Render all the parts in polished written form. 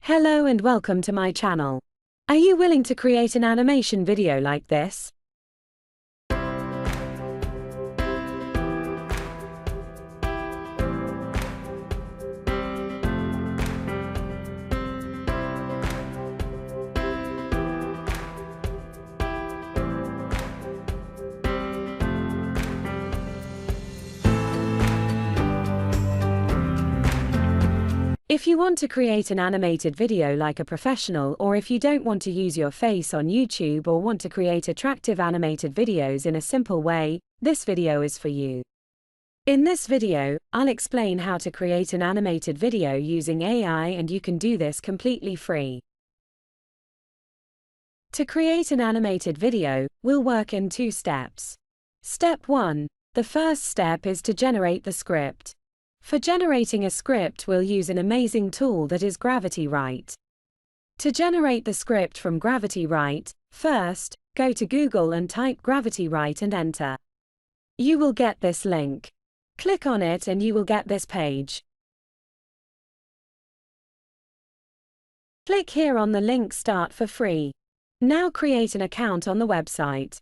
Hello and welcome to my channel. Are you willing to create an animation video like this? If you want to create an animated video like a professional, or if you don't want to use your face on YouTube or want to create attractive animated videos in a simple way, this video is for you. In this video, I'll explain how to create an animated video using AI, and you can do this completely free. To create an animated video, we'll work in 2 steps. Step 1. The first step is to generate the script. For generating a script, we'll use an amazing tool that is Gravity Write. To generate the script from Gravity Write, first, go to Google and type Gravity Write and enter. You will get this link. Click on it and you will get this page. Click here on the link Start for free. Now create an account on the website.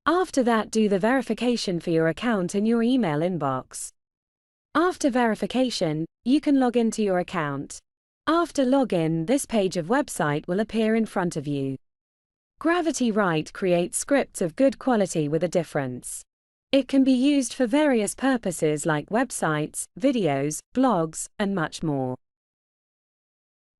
After that, do the verification for your account in your email inbox. After verification, you can log into your account. After login, this page of website will appear in front of you. Gravity Write creates scripts of good quality with a difference. It can be used for various purposes like websites, videos, blogs, and much more.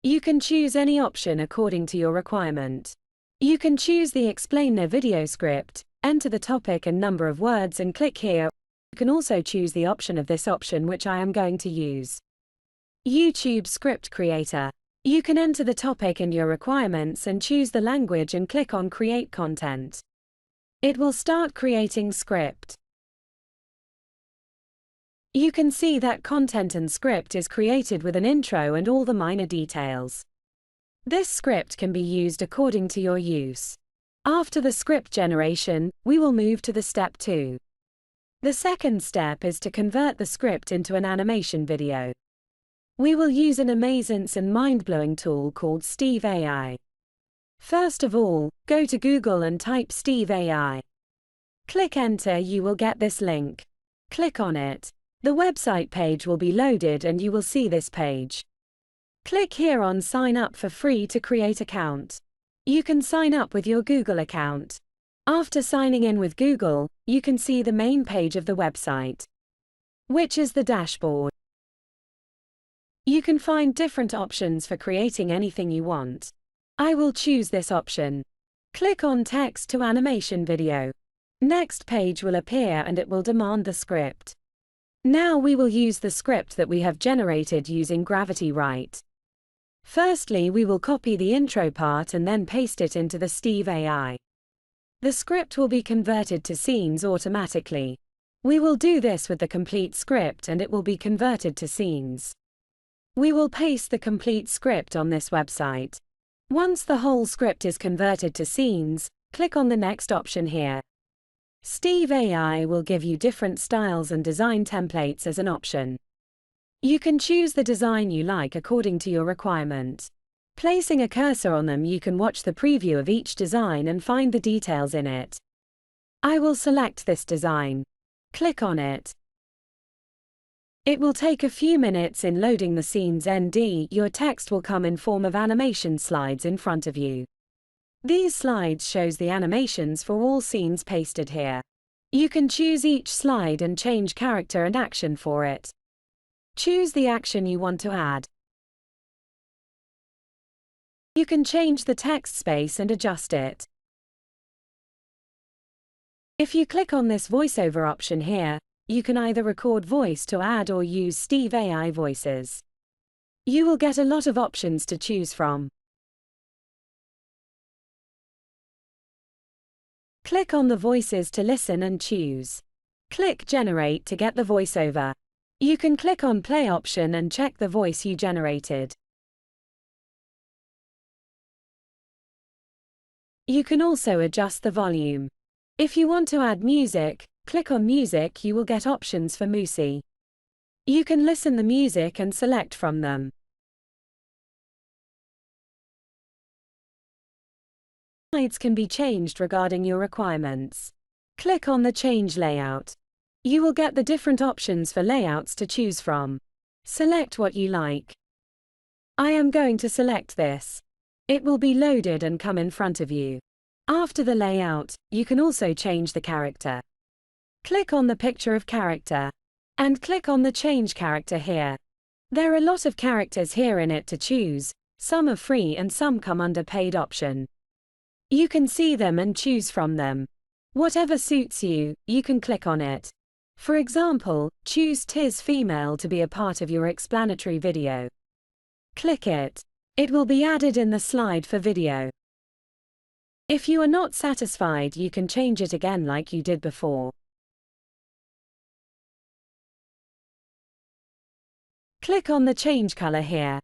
You can choose any option according to your requirement. You can choose the Explain the Video script, enter the topic and number of words and click here. You can also choose the option of this option, which I am going to use. YouTube Script Creator. You can enter the topic and your requirements and choose the language and click on Create Content. It will start creating script. You can see that content and script is created with an intro and all the minor details. This script can be used according to your use. After the script generation, we will move to the step 2. The second step is to convert the script into an animation video. We will use an amazing and mind-blowing tool called Steve AI. First of all, go to Google and type Steve AI. Click enter, you will get this link. Click on it. The website page will be loaded and you will see this page. Click here on Sign up for free to create account. You can sign up with your Google account. After signing in with Google, you can see the main page of the website, which is the dashboard. You can find different options for creating anything you want. I will choose this option. Click on Text to Animation Video. Next page will appear and it will demand the script. Now we will use the script that we have generated using Gravity Write. Firstly, we will copy the intro part and then paste it into the Steve AI. The script will be converted to scenes automatically. We will do this with the complete script and it will be converted to scenes. We will paste the complete script on this website. Once the whole script is converted to scenes, click on the next option here. Steve AI will give you different styles and design templates as an option. You can choose the design you like according to your requirement. Placing a cursor on them, you can watch the preview of each design and find the details in it. I will select this design. Click on it. It will take a few minutes in loading the scenes ND. Your text will come in form of animation slides in front of you. These slides shows the animations for all scenes pasted here. You can choose each slide and change character and action for it. Choose the action you want to add. You can change the text space and adjust it. If you click on this voiceover option here, you can either record voice to add or use Steve AI voices. You will get a lot of options to choose from. Click on the voices to listen and choose. Click Generate to get the voiceover. You can click on Play option and check the voice you generated. You can also adjust the volume. If you want to add music, click on Music. You will get options for Musi. You can listen the music and select from them. Slides can be changed regarding your requirements. Click on the Change Layout. You will get the different options for layouts to choose from. Select what you like. I am going to select this. It will be loaded and come in front of you. After the layout, you can also change the character. Click on the picture of character. And click on the Change Character here. There are a lot of characters here in it to choose, some are free and some come under paid option. You can see them and choose from them. Whatever suits you, you can click on it. For example, choose "Tis female" to be a part of your explanatory video. Click it. It will be added in the slide for video. If you are not satisfied, you can change it again like you did before. Click on the Change Color here.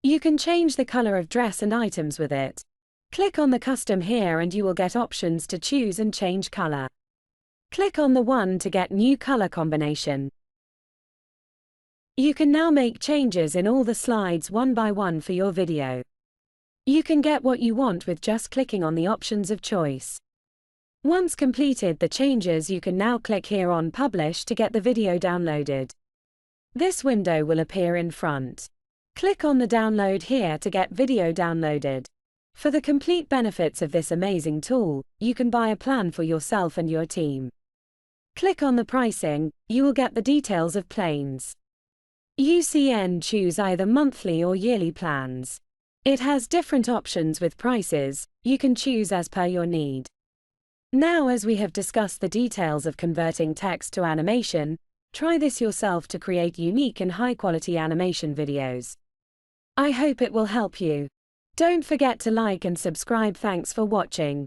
You can change the color of dress and items with it. Click on the Custom here and you will get options to choose and change color. Click on the one to get new color combination. You can now make changes in all the slides one by one for your video. You can get what you want with just clicking on the options of choice. Once completed the changes, you can now click here on Publish to get the video downloaded. This window will appear in front. Click on the Download here to get video downloaded. For the complete benefits of this amazing tool, you can buy a plan for yourself and your team. Click on the pricing, you will get the details of planes. UCN choose either monthly or yearly plans. It has different options with prices, you can choose as per your need. Now, as we have discussed the details of converting text to animation, try this yourself to create unique and high-quality animation videos. I hope it will help you. Don't forget to like and subscribe. Thanks for watching.